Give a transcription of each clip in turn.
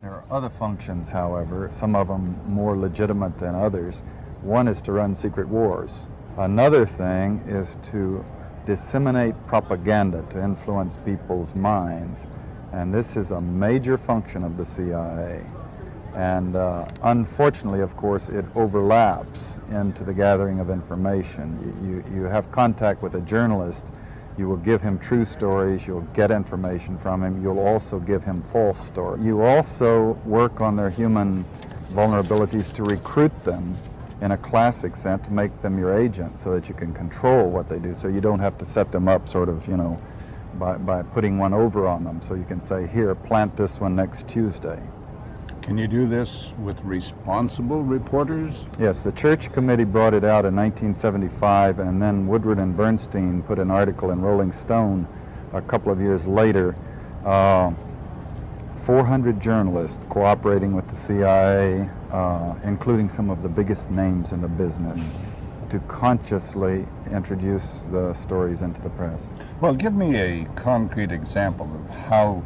There are other functions, however, some of them more legitimate than others. One is to run secret wars. Another thing is to disseminate propaganda to influence people's minds. And this is a major function of the CIA. And unfortunately, of course, it overlaps into the gathering of information. You have contact with a journalist. You will give him true stories, you'll get information from him, you'll also give him false stories. You also work on their human vulnerabilities to recruit them in a classic sense, to make them your agent so that you can control what they do, so you don't have to set them up sort of, by putting one over on them. So you can say, here, plant this one next Tuesday. Can you do this with responsible reporters? Yes, the Church Committee brought it out in 1975, and then Woodward and Bernstein put an article in Rolling Stone a couple of years later. 400 journalists cooperating with the CIA, including some of the biggest names in the business, to consciously introduce the stories into the press. Well, give me a concrete example of how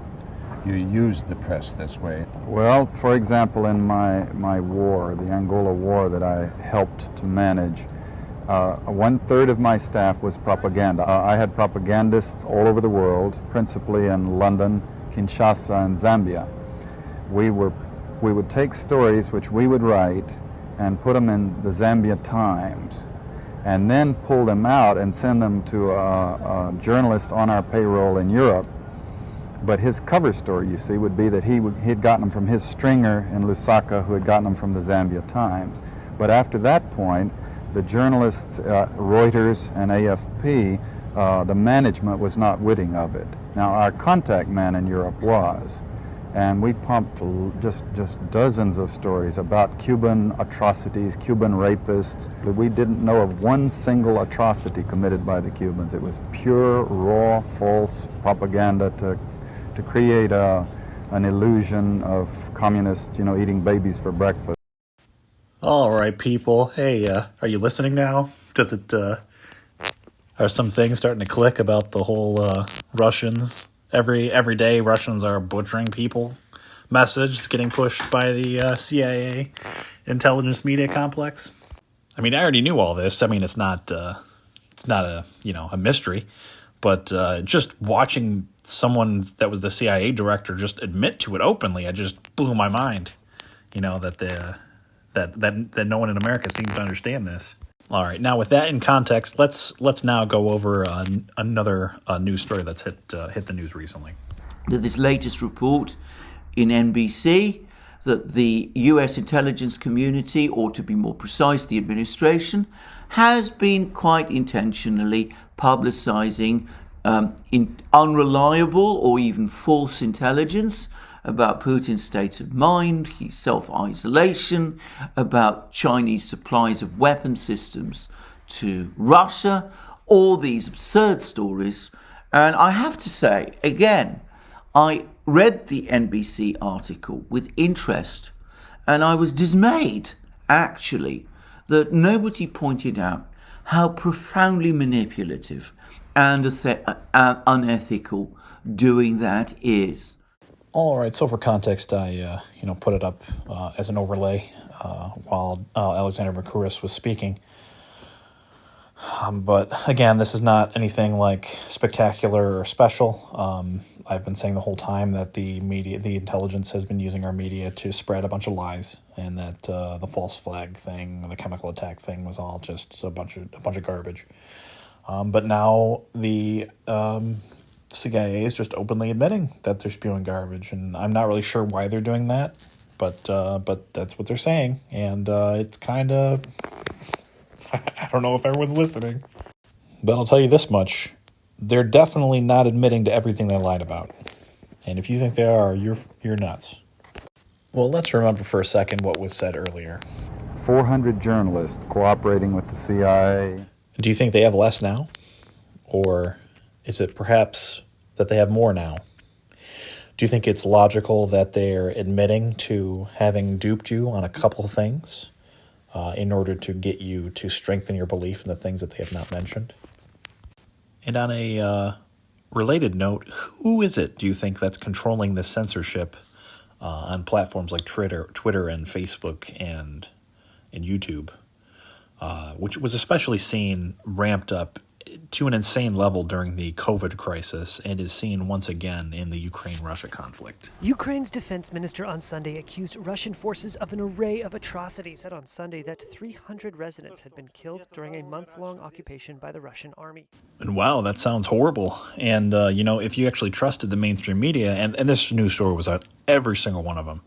you use the press this way. Well, for example, in my war, the Angola War that I helped to manage, 1/3 of my staff was propaganda. I had propagandists all over the world, principally in London, Kinshasa, and Zambia. We would take stories which we would write and put them in the Zambia Times, and then pull them out and send them to a journalist on our payroll in Europe. But his cover story, you see, would be that he had gotten them from his stringer in Lusaka, who had gotten them from the Zambia Times. But after that point, the journalists, Reuters and AFP, the management was not witting of it. Now, our contact man in Europe was, and we pumped just dozens of stories about Cuban atrocities, Cuban rapists. We didn't know of one single atrocity committed by the Cubans. It was pure, raw, false propaganda to create an illusion of communists, eating babies for breakfast. All right, people. Hey, are you listening now? Does it, are some things starting to click about the whole Russians? Every day Russians are butchering people. Message getting pushed by the CIA intelligence media complex. I mean, I already knew all this. I mean, it's not a mystery. But just watching someone that was the CIA director just admit to it openly, it just blew my mind. That no one in America seems to understand this. All right, now with that in context, let's now go over another news story that's hit the news recently. This latest report in NBC that the U.S. intelligence community, or to be more precise, the administration, has been quite intentionally publicizing unreliable or even false intelligence about Putin's state of mind, his self-isolation, about Chinese supplies of weapon systems to Russia, all these absurd stories. And I have to say, again, I read the NBC article with interest, and I was dismayed, actually, that nobody pointed out how profoundly manipulative and unethical doing that is. All right, so for context, I put it up as an overlay while Alexander Mercouris was speaking. But again, this is not anything like spectacular or special. I've been saying the whole time that the intelligence has been using our media to spread a bunch of lies, and that the false flag thing, the chemical attack thing, was all just a bunch of garbage. But now the CIA is just openly admitting that they're spewing garbage, and I'm not really sure why they're doing that, but that's what they're saying, and it's kind of, I don't know if everyone's listening, but I'll tell you this much: they're definitely not admitting to everything they lied about, and if you think they are, you're nuts. Well, let's remember for a second what was said earlier. 400 journalists cooperating with the CIA. Do you think they have less now, or is it perhaps that they have more now? Do you think it's logical that they're admitting to having duped you on a couple of things in order to get you to strengthen your belief in the things that they have not mentioned? And on a related note, who is it, do you think, that's controlling the censorship on platforms like Twitter and Facebook and YouTube, which was especially seen ramped up to an insane level during the COVID crisis and is seen once again in the Ukraine-Russia conflict. Ukraine's defense minister on Sunday accused Russian forces of an array of atrocities. Said on Sunday that 300 residents had been killed during a month-long occupation by the Russian army. And wow, that sounds horrible. And, if you actually trusted the mainstream media, and this news story was on every single one of them,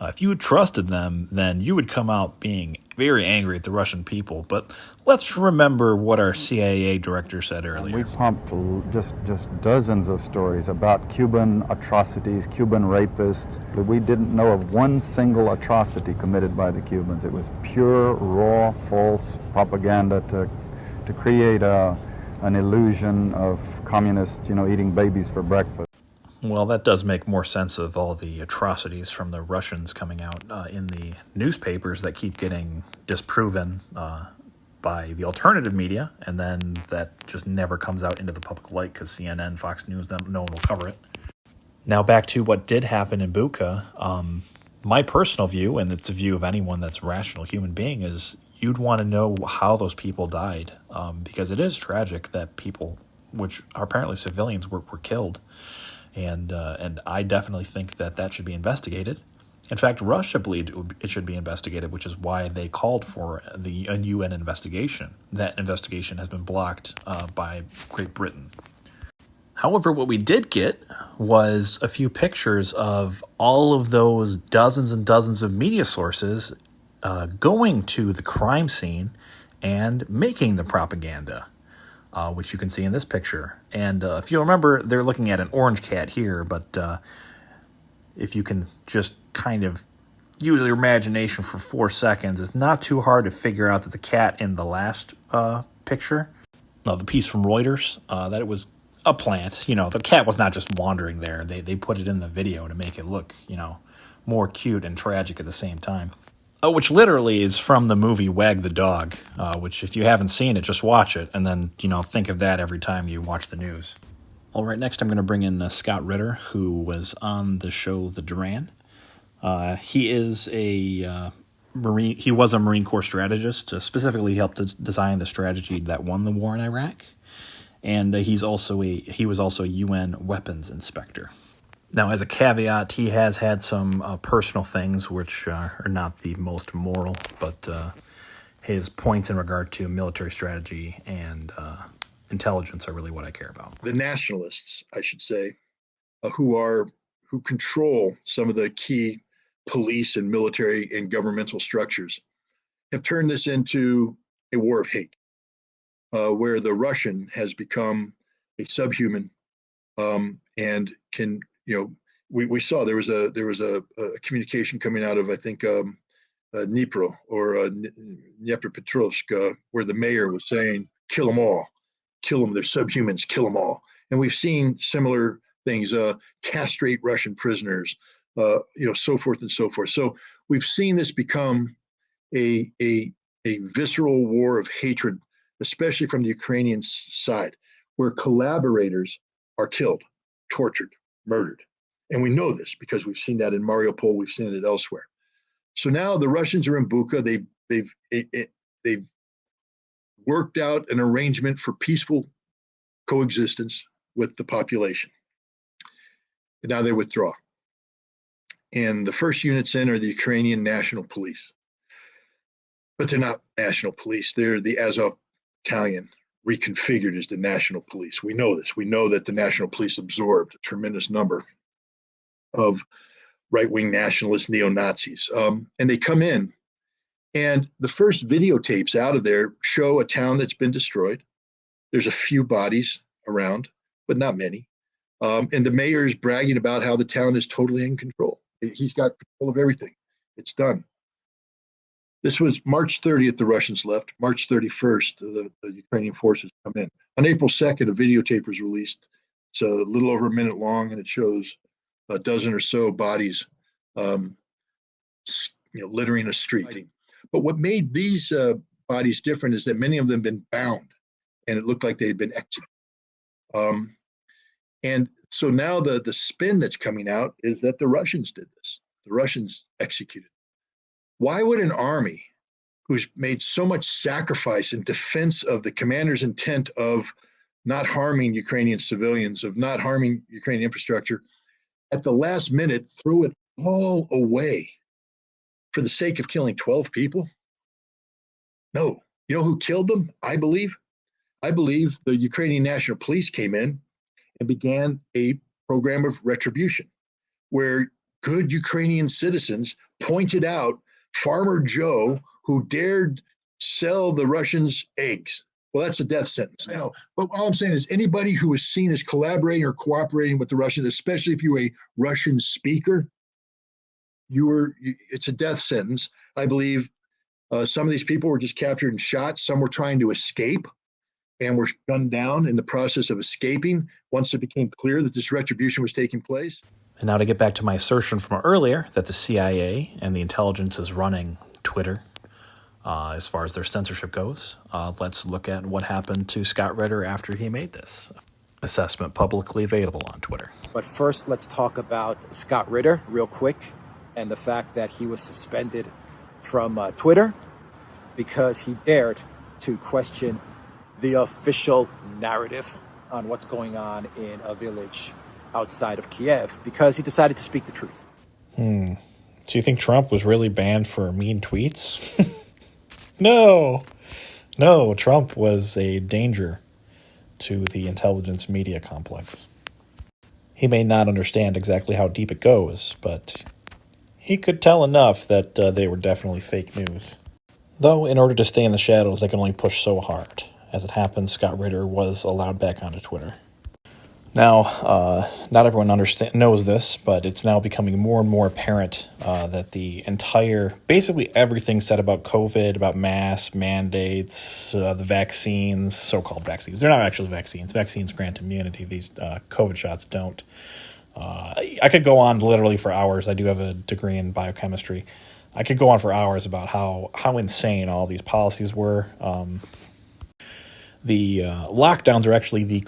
if you had trusted them, then you would come out being very angry at the Russian people. But let's remember what our CIA director said earlier. We pumped just dozens of stories about Cuban atrocities, Cuban rapists. We didn't know of one single atrocity committed by the Cubans. It was pure, raw, false propaganda to create an illusion of communists, eating babies for breakfast. Well, that does make more sense of all the atrocities from the Russians coming out in the newspapers that keep getting disproven by the alternative media, and then that just never comes out into the public light because CNN, Fox News, no one will cover it. Now back to what did happen in Bucha. My personal view, and it's a view of anyone that's a rational human being, is you'd want to know how those people died, because it is tragic that people, which are apparently civilians, were killed. And I definitely think that should be investigated. In fact, Russia believed it should be investigated, which is why they called for a UN investigation. That investigation has been blocked by Great Britain. However, what we did get was a few pictures of all of those dozens and dozens of media sources going to the crime scene and making the propaganda. Which you can see in this picture. And if you remember, they're looking at an orange cat here, but if you can just kind of use your imagination for 4 seconds, it's not too hard to figure out that the cat in the last picture, the piece from Reuters, that it was a plant. The cat was not just wandering there. They put it in the video to make it look, more cute and tragic at the same time. Which literally is from the movie Wag the Dog, which if you haven't seen it, just watch it, and then, think of that every time you watch the news. All right, next I'm going to bring in Scott Ritter, who was on the show The Duran. He is a Marine Corps strategist, specifically helped to design the strategy that won the war in Iraq, and he was also a UN weapons inspector. Now, as a caveat, he has had some personal things which are not the most moral, but his points in regard to military strategy and intelligence are really what I care about. The nationalists, I should say, who control some of the key police and military and governmental structures, have turned this into a war of hate, where the Russian has become a subhuman and can. We saw there was a communication coming out of, I think, Dnipro or Dnipropetrovsk, where the mayor was saying, "Kill them all, kill them. They're subhumans. Kill them all." And we've seen similar things: castrate Russian prisoners, so forth and so forth. So we've seen this become a visceral war of hatred, especially from the Ukrainian side, where collaborators are killed, tortured, murdered. And we know this because we've seen that in Mariupol, we've seen it elsewhere. So now the Russians are in Bucha. They've worked out an arrangement for peaceful coexistence with the population. And now they withdraw. And the first units in are the Ukrainian National Police. But they're not national police. They're the Azov Battalion, reconfigured as the national police. We know this. We know that the national police absorbed a tremendous number of right-wing nationalist neo-Nazis. And they come in, and the first videotapes out of there show a town that's been destroyed. There's a few bodies around, but not many. And the mayor is bragging about how the town is totally in control. He's got control of everything. It's done. This was March 30th, the Russians left. March 31st, the Ukrainian forces come in. On April 2nd, a videotape was released. It's a little over a minute long, and it shows a dozen or so bodies littering a street. But what made these bodies different is that many of them had been bound, and it looked like they had been executed. And so now the spin that's coming out is that the Russians did this. the Russians executed. Why would an army who's made so much sacrifice in defense of the commander's intent of not harming Ukrainian civilians, of not harming Ukrainian infrastructure, at the last minute throw it all away for the sake of killing 12 people? No. You know who killed them? I believe the Ukrainian National Police came in and began a program of retribution where good Ukrainian citizens pointed out Farmer Joe who dared sell the Russians eggs. Well, that's a death sentence now. But all I'm saying is anybody who is seen as collaborating or cooperating with the Russians, especially if you're a Russian speaker, it's a death sentence. I believe some of these people were just captured and shot. Some were trying to escape and were gunned down in the process of escaping once it became clear that this retribution was taking place. And now to get back to my assertion from earlier that the CIA and the intelligence is running Twitter as far as their censorship goes, let's look at what happened to Scott Ritter after he made this assessment publicly available on Twitter. But first, let's talk about Scott Ritter real quick and the fact that he was suspended from Twitter because he dared to question the official narrative on what's going on in a village outside of Kiev because he decided to speak the truth. So you think Trump was really banned for mean tweets? No, Trump was a danger to the intelligence media complex. He may not understand exactly how deep it goes, but he could tell enough that they were definitely fake news. Though, in order to stay in the shadows, they can only push so hard. As it happens, Scott Ritter was allowed back onto Twitter. Now, not everyone knows this, but it's now becoming more and more apparent that the entire, basically everything said about COVID, about masks, mandates, the vaccines, so-called vaccines. They're not actually vaccines. Vaccines grant immunity. These COVID shots don't. I could go on literally for hours. I do have a degree in biochemistry. I could go on for hours about how insane all these policies were. The lockdowns are actually the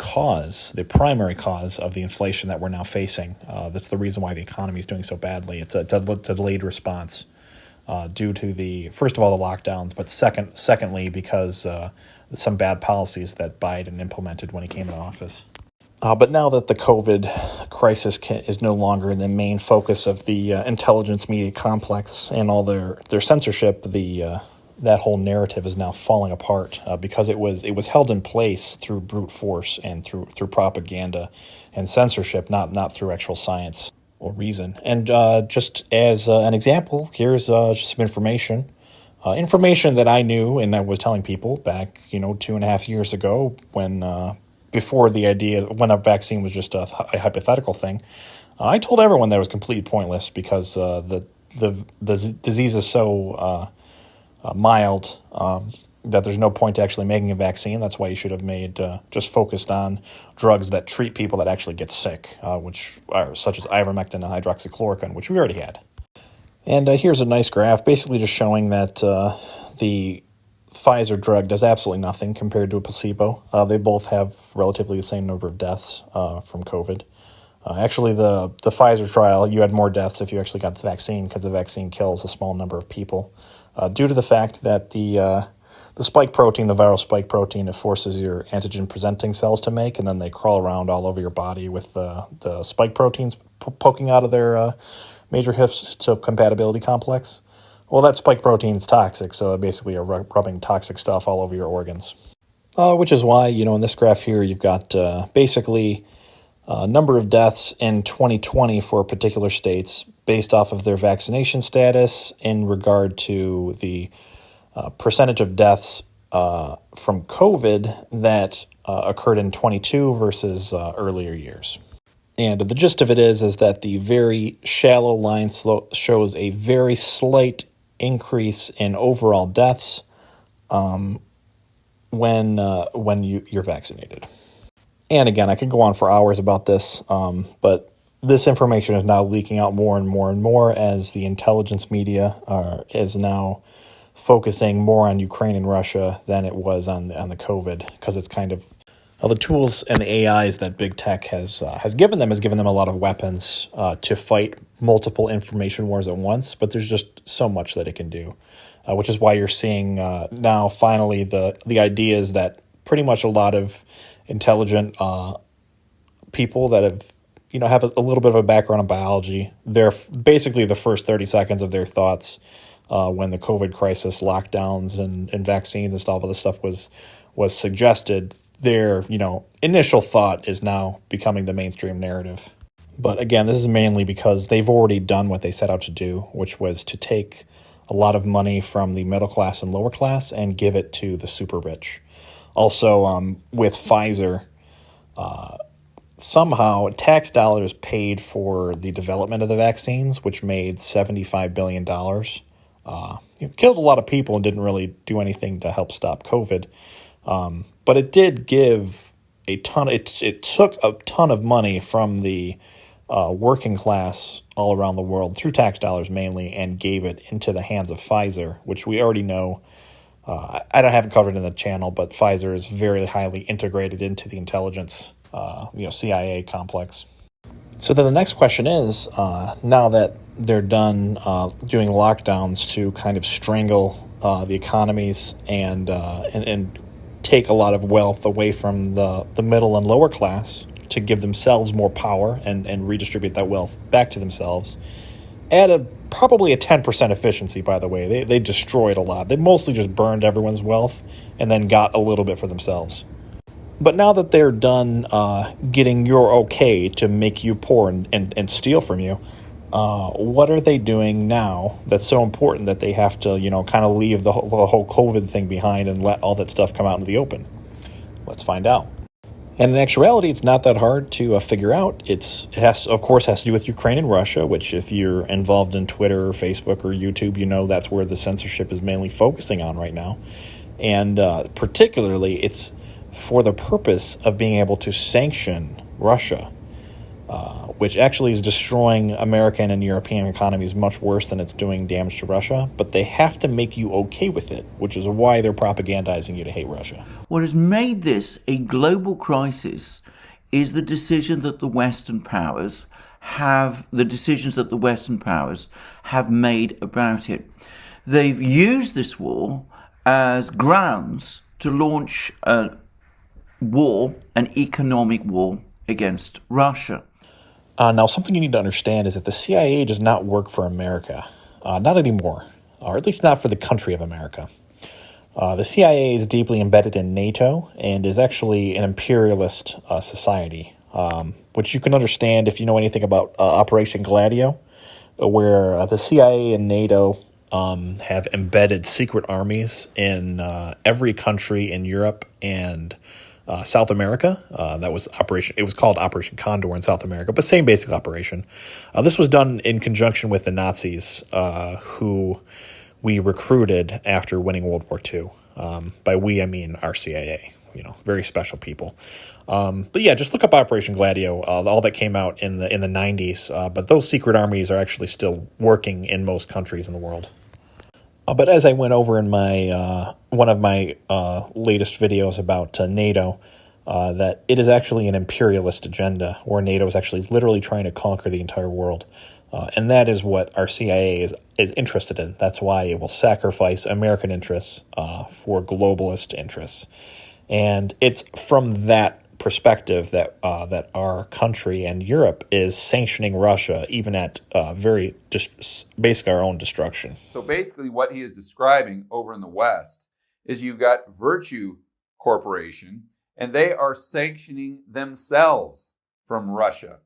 primary cause of the inflation that we're now facing. That's the reason why the economy is doing so badly. It's a delayed response due to first of all, the lockdowns, but secondly, because some bad policies that Biden implemented when he came into office. But now that the COVID crisis is no longer the main focus of the intelligence media complex and all their censorship, that whole narrative is now falling apart because it was held in place through brute force and through propaganda and censorship, not through actual science or reason. And just as an example, here's just some information that I knew and I was telling people back 2.5 years ago when before the idea when a vaccine was just a hypothetical thing. I told everyone that it was completely pointless because the disease is so mild that there's no point to actually making a vaccine. That's why you should have made just focused on drugs that treat people that actually get sick, which are such as ivermectin and hydroxychloroquine, which we already had. And here's a nice graph, basically just showing that the Pfizer drug does absolutely nothing compared to a placebo. They both have relatively the same number of deaths from COVID. Actually, the Pfizer trial, you had more deaths if you actually got the vaccine because the vaccine kills a small number of people. Due to the fact that the spike protein, the viral spike protein, it forces your antigen-presenting cells to make, and then they crawl around all over your body with the spike proteins poking out of their major histocompatibility complex. Well, that spike protein is toxic, so they basically are rubbing toxic stuff all over your organs. Which is why, in this graph here, you've got basically number of deaths in 2020 for particular states based off of their vaccination status in regard to the percentage of deaths from COVID that occurred in 22 versus earlier years. And the gist of it is that the very shallow line shows a very slight increase in overall deaths when you're vaccinated. And again, I could go on for hours about this, but this information is now leaking out more and more and more as the intelligence media is now focusing more on Ukraine and Russia than it was on the COVID, because it's kind of the tools and the AIs that big tech has given them a lot of weapons to fight multiple information wars at once, but there's just so much that it can do, which is why you're seeing now finally the ideas that pretty much a lot of intelligent people that have a little bit of a background in biology, they're basically the first 30 seconds of their thoughts when the COVID crisis, lockdowns and vaccines and all of this stuff was suggested. Their initial thought is now becoming the mainstream narrative. But again, this is mainly because they've already done what they set out to do, which was to take a lot of money from the middle class and lower class and give it to the super rich. Also, with Pfizer, somehow tax dollars paid for the development of the vaccines, which made $75 billion. Killed a lot of people and didn't really do anything to help stop COVID. But it did give a ton. It took a ton of money from the working class all around the world through tax dollars mainly, and gave it into the hands of Pfizer, which we already know. I haven't covered in the channel, but Pfizer is very highly integrated into the intelligence, CIA complex. So then the next question is, now that they're done doing lockdowns to kind of strangle the economies and take a lot of wealth away from the middle and lower class to give themselves more power and redistribute that wealth back to themselves, at probably a 10% efficiency, by the way. They destroyed a lot. They mostly just burned everyone's wealth and then got a little bit for themselves. But now that they're done getting your okay to make you poor and steal from you, what are they doing now that's so important that they have to, kind of leave the whole COVID thing behind and let all that stuff come out into the open? Let's find out. And in actuality, it's not that hard to figure out. It has to do with Ukraine and Russia, which if you're involved in Twitter or Facebook or YouTube, that's where the censorship is mainly focusing on right now. And particularly, it's for the purpose of being able to sanction Russia, which actually is destroying American and European economies much worse than it's doing damage to Russia. But they have to make you okay with it, which is why they're propagandizing you to hate Russia. What has made this a global crisis is the decisions that the Western powers have made about it. They've used this war as grounds to launch a war, an economic war against Russia. Now, something you need to understand is that the CIA does not work for America, not anymore, or at least not for the country of America. The CIA is deeply embedded in NATO and is actually an imperialist society, which you can understand if you know anything about Operation Gladio, where the CIA and NATO have embedded secret armies in every country in Europe and South America. It was called Operation Condor in South America, but same basic operation. This was done in conjunction with the Nazis, who we recruited after winning World War II. By we, I mean our CIA, very special people. But yeah, just look up Operation Gladio, all that came out in the 90s. But those secret armies are actually still working in most countries in the world. But as I went over in my one of my latest videos about NATO, that it is actually an imperialist agenda where NATO is actually literally trying to conquer the entire world. And that is what our CIA is interested in. That's why it will sacrifice American interests for globalist interests. And it's from that perspective that our country and Europe is sanctioning Russia, even at basically our own destruction. So basically what he is describing over in the West is you've got Virtue Corporation, and they are sanctioning themselves from Russia.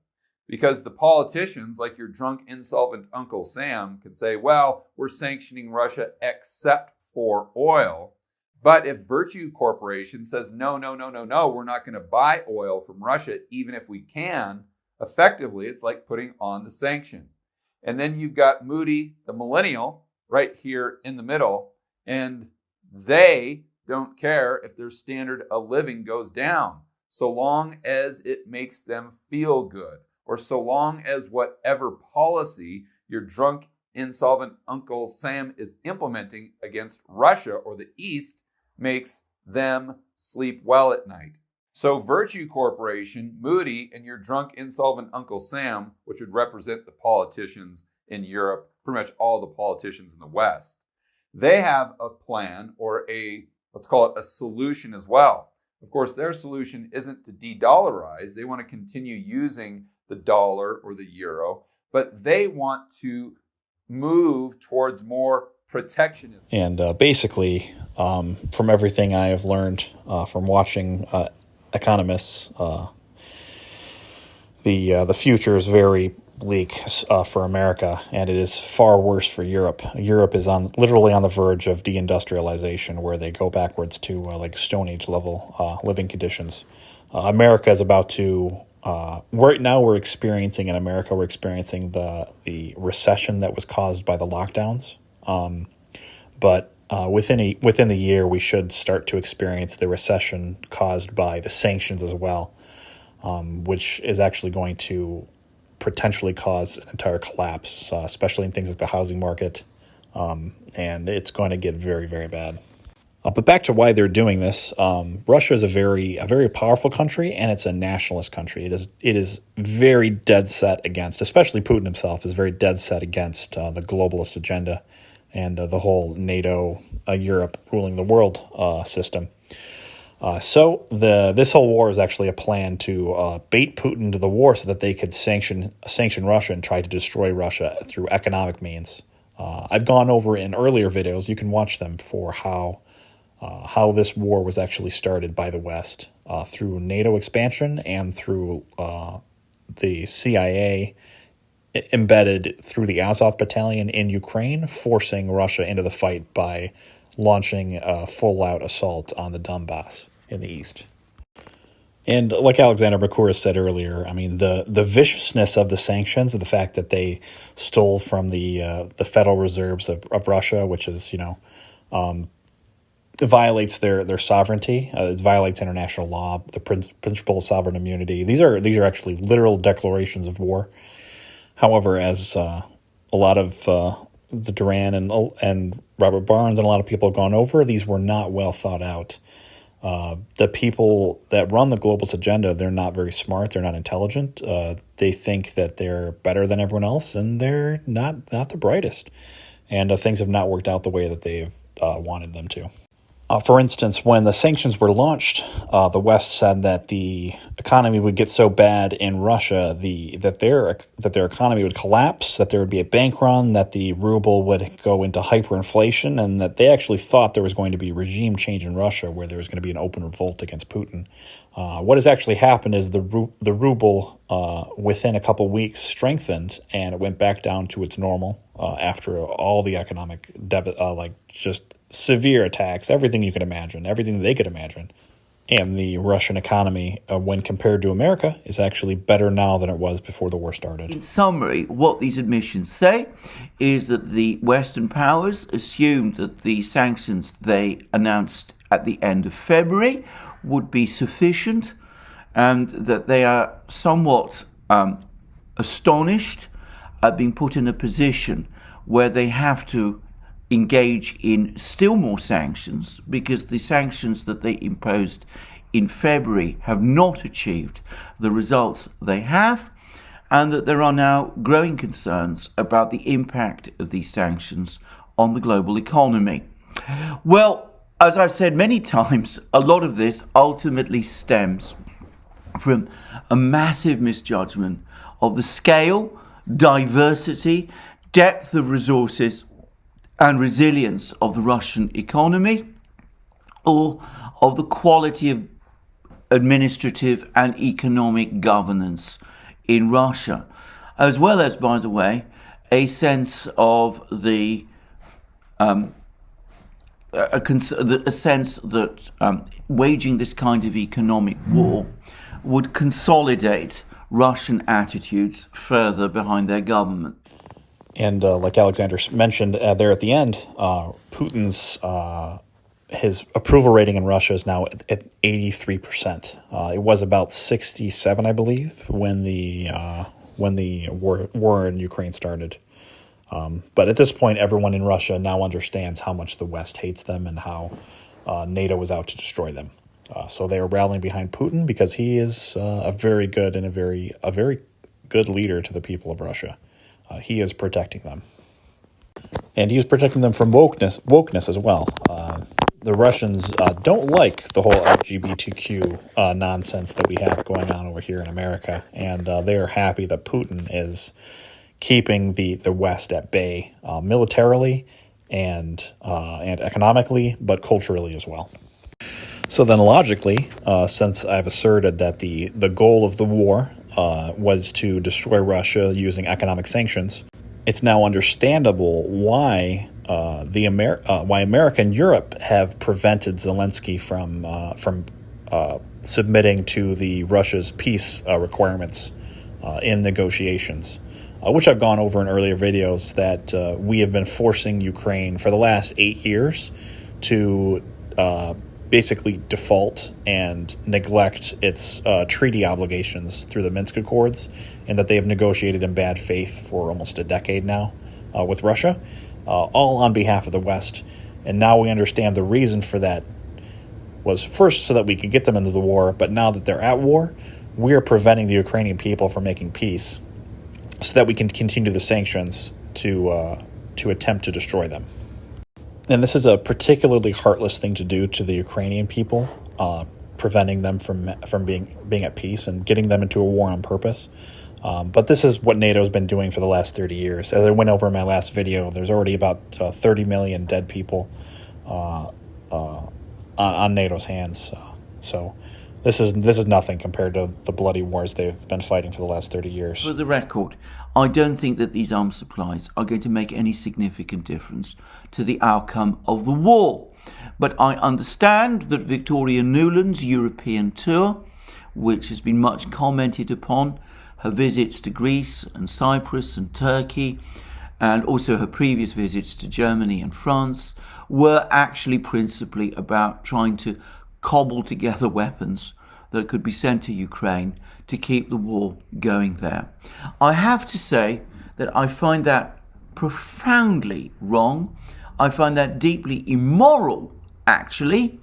Because the politicians, like your drunk, insolvent Uncle Sam, could say, well, we're sanctioning Russia except for oil. But if Virtue Corporation says, no, we're not going to buy oil from Russia, even if we can, effectively, it's like putting on the sanction. And then you've got Moody, the millennial, right here in the middle, and they don't care if their standard of living goes down, so long as it makes them feel good, or so long as whatever policy your drunk, insolvent Uncle Sam is implementing against Russia or the East makes them sleep well at night. So Virtue Corporation, Moody, and your drunk insolvent Uncle Sam, which would represent the politicians in Europe, pretty much all the politicians in the West, they have a plan, or let's call it a solution as well. Of course, their solution isn't to de-dollarize. They want to continue using the dollar or the euro, but they want to move towards more protectionism. And basically, from everything I have learned from watching economists, the future is very bleak for America, and it is far worse for Europe. Europe is literally on the verge of deindustrialization, where they go backwards to like Stone Age level living conditions. America is about to. Right now, we're experiencing the recession that was caused by the lockdowns. But within the year, we should start to experience the recession caused by the sanctions as well, which is actually going to potentially cause an entire collapse, especially in things like the housing market, and it's going to get very, very bad. But back to why they're doing this. Russia is a very powerful country, and it's a nationalist country. It is very dead set against, especially Putin himself, is very dead set against the globalist agenda and the whole NATO, Europe ruling the world system. So this whole war is actually a plan to bait Putin to the war so that they could sanction Russia and try to destroy Russia through economic means. I've gone over in earlier videos. You can watch them for how this war was actually started by the West through NATO expansion and through the CIA embedded through the Azov Battalion in Ukraine, forcing Russia into the fight by launching a full-out assault on the Donbass in the east. And like Alexander Mercouris said earlier, I mean, the viciousness of the sanctions, of the fact that they stole from the Federal Reserves of Russia, which is, it violates their sovereignty. It violates international law, the principle of sovereign immunity. These are actually literal declarations of war. However, as a lot of the Duran and Robert Barnes and a lot of people have gone over, these were not well thought out. The people that run the globalist agenda, they're not very smart. They're not intelligent. They think that they're better than everyone else, and they're not the brightest. And things have not worked out the way that they've wanted them to. For instance, when the sanctions were launched, the West said that the economy would get so bad in Russia that their economy would collapse, that there would be a bank run, that the ruble would go into hyperinflation, and that they actually thought there was going to be regime change in Russia, where there was going to be an open revolt against Putin. What has actually happened is the ruble within a couple weeks strengthened, and it went back down to its normal after all the economic just severe attacks, everything you could imagine, everything they could imagine. And the Russian economy, when compared to America, is actually better now than it was before the war started. In summary, what these admissions say is that the Western powers assumed that the sanctions they announced at the end of February would be sufficient, and that they are somewhat astonished at being put in a position where they have to engage in still more sanctions, because the sanctions that they imposed in February have not achieved the results they have, and that there are now growing concerns about the impact of these sanctions on the global economy. Well, as I've said many times, a lot of this ultimately stems from a massive misjudgment of the scale, diversity, depth of resources and resilience of the Russian economy, or of the quality of administrative and economic governance in Russia, as well as, by the way, a sense of a sense that waging this kind of economic war would consolidate Russian attitudes further behind their government. And like Alexander mentioned there at the end, Putin's his approval rating in Russia is now at 83%. It was about 67, I believe, when the war in Ukraine started. But at this point, everyone in Russia now understands how much the West hates them and how NATO was out to destroy them. So they are rallying behind Putin because he is a very good and a very good leader to the people of Russia. He is protecting them, and he is protecting them from wokeness as well. The Russians don't like the whole LGBTQ nonsense that we have going on over here in America, and they are happy that Putin is keeping the West at bay militarily and economically, but culturally as well. So then logically, since I've asserted that the goal of the war was to destroy Russia using economic sanctions, it's now understandable why why America and Europe have prevented Zelensky from submitting to the Russia's peace requirements in negotiations, which I've gone over in earlier videos, that we have been forcing Ukraine for the last 8 years to basically default and neglect its treaty obligations through the Minsk Accords, and that they have negotiated in bad faith for almost a decade now with Russia, all on behalf of the West. And now we understand the reason for that was first so that we could get them into the war, but now that they're at war, we are preventing the Ukrainian people from making peace so that we can continue the sanctions to attempt to destroy them. And this is a particularly heartless thing to do to the Ukrainian people, preventing them from being at peace and getting them into a war on purpose. But this is what NATO's been doing for the last 30 years. As I went over in my last video, there's already about 30 million dead people on NATO's hands. So this is nothing compared to the bloody wars they've been fighting for the last 30 years. For the record, I don't think that these arms supplies are going to make any significant difference to the outcome of the war. But I understand that Victoria Nuland's European tour, which has been much commented upon, her visits to Greece and Cyprus and Turkey, and also her previous visits to Germany and France, were actually principally about trying to cobble together weapons that could be sent to Ukraine to keep the war going there. I have to say that I find that profoundly wrong. I find that deeply immoral, actually.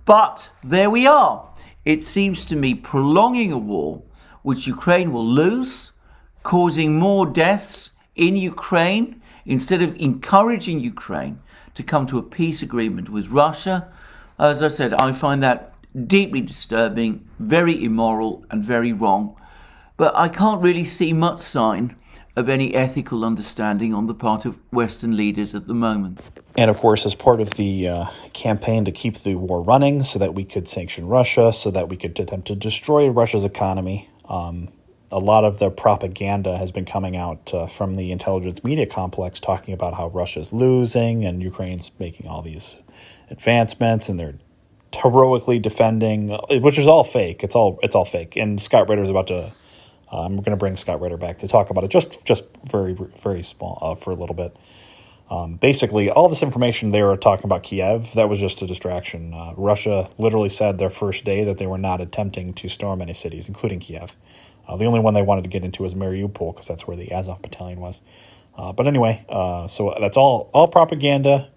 But there we are. It seems to me prolonging a war which Ukraine will lose, causing more deaths in Ukraine, instead of encouraging Ukraine to come to a peace agreement with Russia. As I said, I find that deeply disturbing, very immoral and very wrong. But I can't really see much sign of any ethical understanding on the part of Western leaders at the moment. And of course, as part of the campaign to keep the war running so that we could sanction Russia, so that we could attempt to destroy Russia's economy, a lot of the propaganda has been coming out from the intelligence media complex talking about how Russia's losing and Ukraine's making all these advancements and they're heroically defending, which is all fake. It's all fake. And Scott Ritter's about to. I'm going to bring Scott Ritter back to talk about it just very, very small for a little bit. Basically, all this information they were talking about Kiev, that was just a distraction. Russia literally said their first day that they were not attempting to storm any cities, including Kiev. The only one they wanted to get into was Mariupol, because that's where the Azov battalion was. But anyway, so that's all propaganda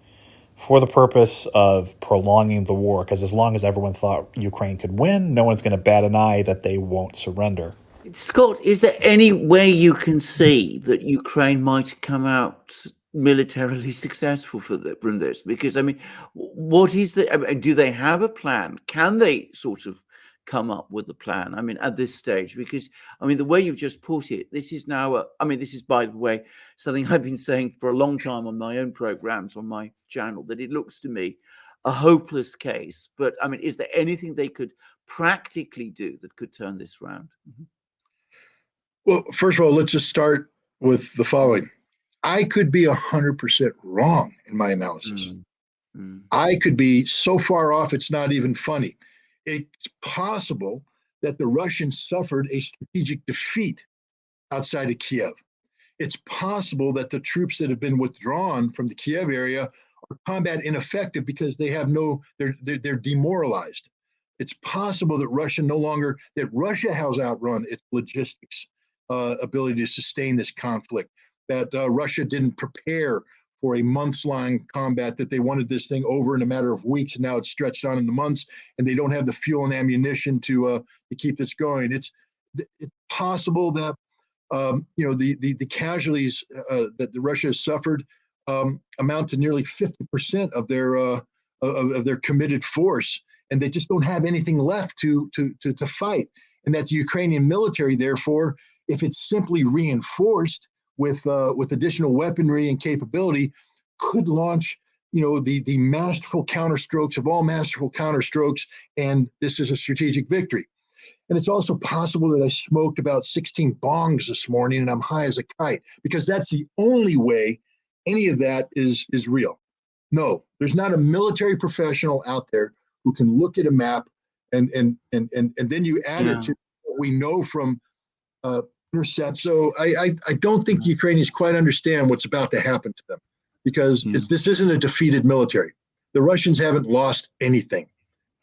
for the purpose of prolonging the war, because as long as everyone thought Ukraine could win, no one's going to bat an eye that they won't surrender. Scott, is there any way you can see that Ukraine might come out militarily successful from this? Because, I mean, what is do they have a plan? Can they sort of come up with a plan? I mean, at this stage, because, I mean, the way you've just put it, this is now, this is, by the way, something I've been saying for a long time on my own programs on my channel, that it looks to me a hopeless case. But, I mean, is there anything they could practically do that could turn this round? Mm-hmm. Well, first of all, let's just start with the following. I could be 100% wrong in my analysis. I could be so far off, it's not even funny. It's possible that the Russians suffered a strategic defeat outside of Kiev. It's possible that the troops that have been withdrawn from the Kiev area are combat ineffective because they have they're demoralized. It's possible that Russia has outrun its logistics ability to sustain this conflict, that Russia didn't prepare for a months-long combat, that they wanted this thing over in a matter of weeks, and now it's stretched on into months, and they don't have the fuel and ammunition to keep this going. It's possible that the casualties that Russia has suffered amount to nearly 50% of their committed force, and they just don't have anything left to fight. And that the Ukrainian military, therefore, if it's simply reinforced with additional weaponry and capability, could launch the masterful counterstrokes of all masterful counterstrokes, and this is a strategic victory. And it's also possible that I smoked about 16 bongs this morning and I'm high as a kite, because that's the only way any of that is real. No, there's not a military professional out there who can look at a map and then you add it to what we know from intercepts. So I don't think the Ukrainians quite understand what's about to happen to them, because this isn't a defeated military. The Russians haven't lost anything.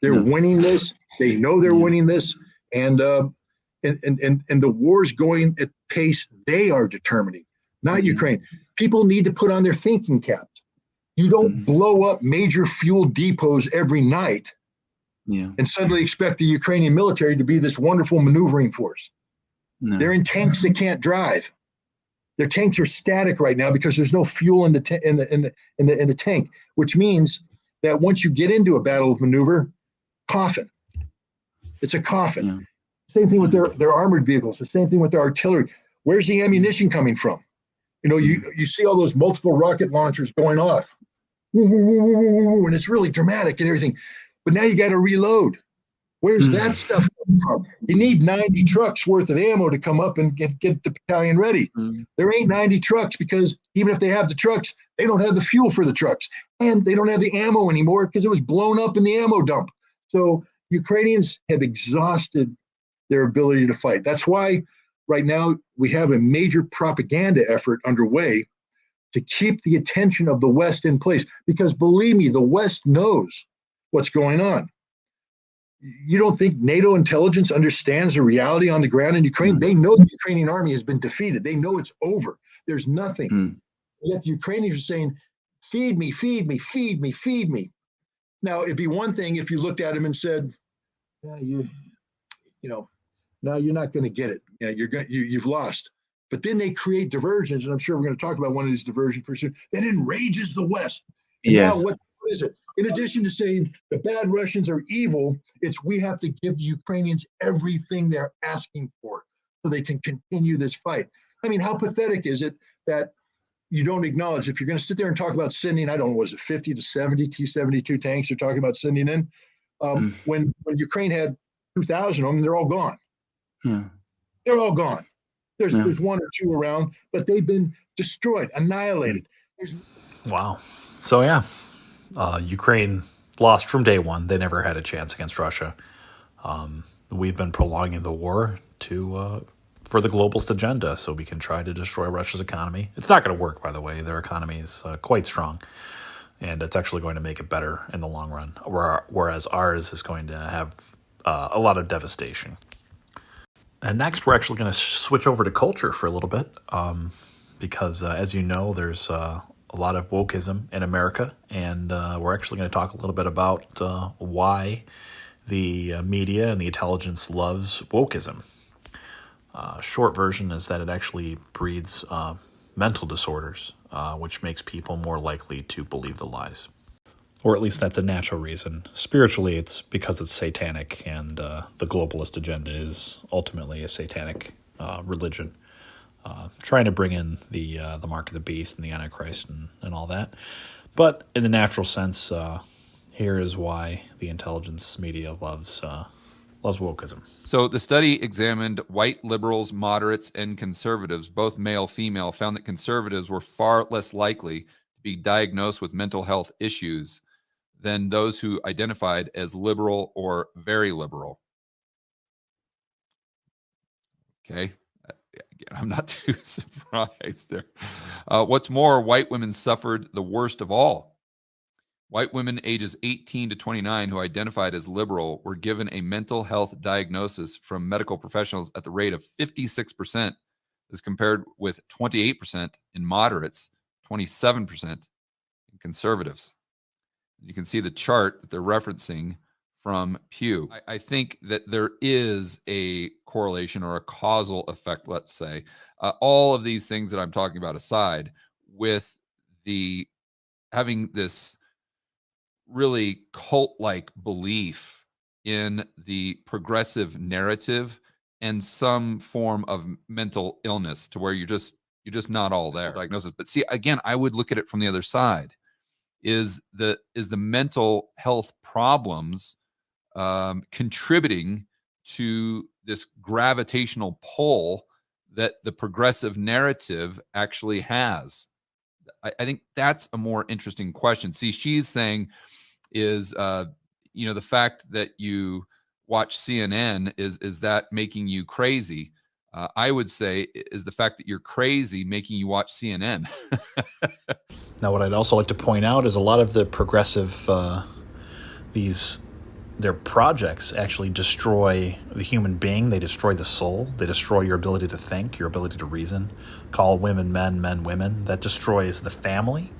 They're winning this. They know they're winning this. And the war's going at pace they are determining, not Ukraine. People need to put on their thinking caps. You don't blow up major fuel depots every night and suddenly expect the Ukrainian military to be this wonderful maneuvering force. No. They're in tanks they can't drive. Their tanks are static right now because there's no fuel in the tank, which means that once you get into a battle of maneuver, coffin. It's a coffin. Yeah. Same thing with their armored vehicles. The same thing with their artillery. Where's the ammunition coming from? You see all those multiple rocket launchers going off, and it's really dramatic and everything. But now you got to reload. Where's that stuff coming from? You need 90 trucks worth of ammo to come up and get the battalion ready. There ain't 90 trucks, because even if they have the trucks, they don't have the fuel for the trucks, and they don't have the ammo anymore because it was blown up in the ammo dump. So Ukrainians have exhausted their ability to fight. That's why right now we have a major propaganda effort underway to keep the attention of the West in place, because believe me, the West knows what's going on. You don't think NATO intelligence understands the reality on the ground in Ukraine? They know the Ukrainian army has been defeated. They know it's over. There's nothing. Yet the Ukrainians are saying, feed me, feed me, feed me, feed me. Now, it'd be one thing if you looked at him and said, no, you're not going to get it. Yeah, you've lost. But then they create diversions, and I'm sure we're going to talk about one of these diversions pretty soon, that enrages the West. And now what is it? In addition to saying the bad Russians are evil, it's we have to give the Ukrainians everything they're asking for so they can continue this fight. I mean, how pathetic is it that you don't acknowledge, if you're going to sit there and talk about sending, I don't know, was it 50 to 70 T-72 tanks you're talking about sending in? When Ukraine had 2,000 of them, they're all gone. They're all gone. There's one or two around, but they've been destroyed, annihilated. Wow. So Ukraine lost from day one. They never had a chance against Russia. We've been prolonging the war for the globalist agenda, so we can try to destroy Russia's economy. It's not going to work, by the way. Their economy is quite strong, and it's actually going to make it better in the long run, whereas ours is going to have a lot of devastation. And next, we're actually going to switch over to culture for a little bit, because as you know, there's a lot of wokeism in America, and we're actually going to talk a little bit about why the media and the intelligence loves wokeism. Short version is that it actually breeds mental disorders, which makes people more likely to believe the lies. Or at least that's a natural reason. Spiritually, it's because it's satanic, and the globalist agenda is ultimately a satanic religion, trying to bring in the mark of the beast and the Antichrist and all that. But in the natural sense, here is why the intelligence media loves wokeism. So the study examined white liberals, moderates, and conservatives, both male, female, found that conservatives were far less likely to be diagnosed with mental health issues than those who identified as liberal or very liberal. Okay. I'm not too surprised there. What's more, white women suffered the worst of all. White women ages 18 to 29 who identified as liberal were given a mental health diagnosis from medical professionals at the rate of 56%, as compared with 28% in moderates, 27% in conservatives. You can see the chart that they're referencing from Pew. I think that there is a correlation or a causal effect, let's say, all of these things that I'm talking about aside, with the having this really cult-like belief in the progressive narrative and some form of mental illness to where you're just not all there. Diagnosis. But see, again, I would look at it from the other side. Is the mental health problems contributing to this gravitational pull that the progressive narrative actually has? I think that's a more interesting question. See, she's saying is, the fact that you watch CNN, is that making you crazy? I would say, is the fact that you're crazy making you watch CNN? Now, what I'd also like to point out is a lot of the progressive, their projects actually destroy the human being. They destroy the soul. They destroy your ability to think, your ability to reason. Call women men, men women. That destroys the family.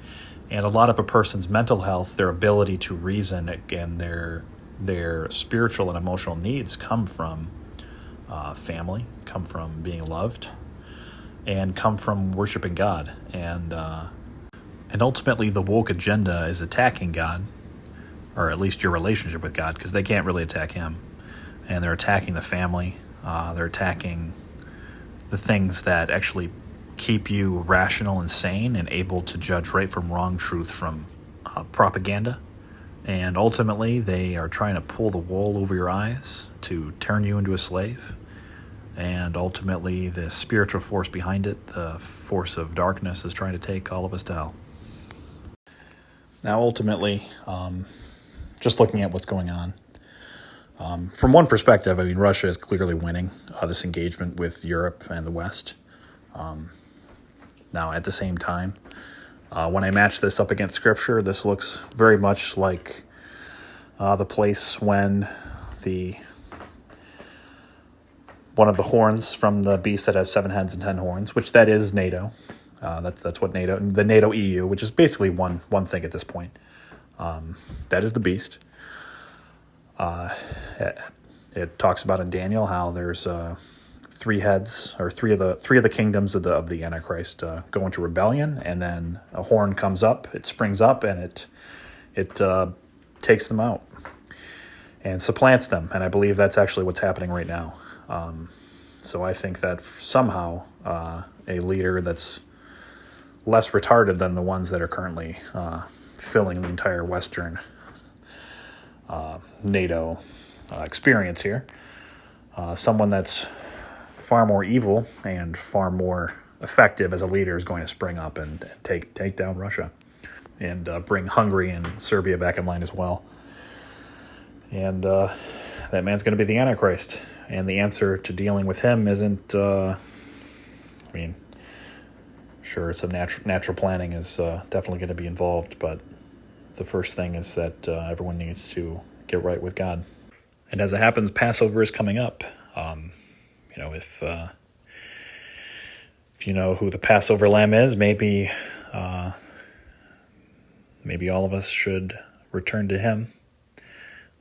And a lot of a person's mental health, their ability to reason, and their spiritual and emotional needs come from family, come from being loved, and come from worshiping God. And ultimately, the woke agenda is attacking God, or at least your relationship with God, because they can't really attack him. And they're attacking the family. They're attacking the things that actually keep you rational and sane and able to judge right from wrong, truth from propaganda. And ultimately, they are trying to pull the wool over your eyes to turn you into a slave. And ultimately, the spiritual force behind it, the force of darkness, is trying to take all of us to hell. Now, ultimately, just looking at what's going on, from one perspective, I mean, Russia is clearly winning this engagement with Europe and the West. Now, at the same time, when I match this up against Scripture, this looks very much like the place when one of the horns from the beast that has 7 heads and 10 horns, which that is NATO. That's what NATO, the NATO EU, which is basically one thing at this point. That is the beast. It talks about in Daniel how there's 3 heads, or three of the kingdoms of the Antichrist go into rebellion, and then a horn comes up, it springs up, and it takes them out and supplants them. And I believe that's actually what's happening right now. So I think that somehow a leader that's less retarded than the ones that are currently filling the entire Western NATO experience here, someone that's far more evil and far more effective as a leader is going to spring up and take down Russia and bring Hungary and Serbia back in line as well. And that man's going to be the Antichrist. And the answer to dealing with him isn't, sure, some natural planning is definitely going to be involved, but the first thing is that everyone needs to get right with God. And as it happens, Passover is coming up. If you know who the Passover Lamb is, maybe all of us should return to him,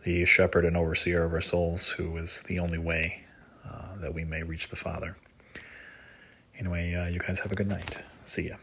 the shepherd and overseer of our souls, who is the only way that we may reach the Father. Anyway, you guys have a good night. See ya.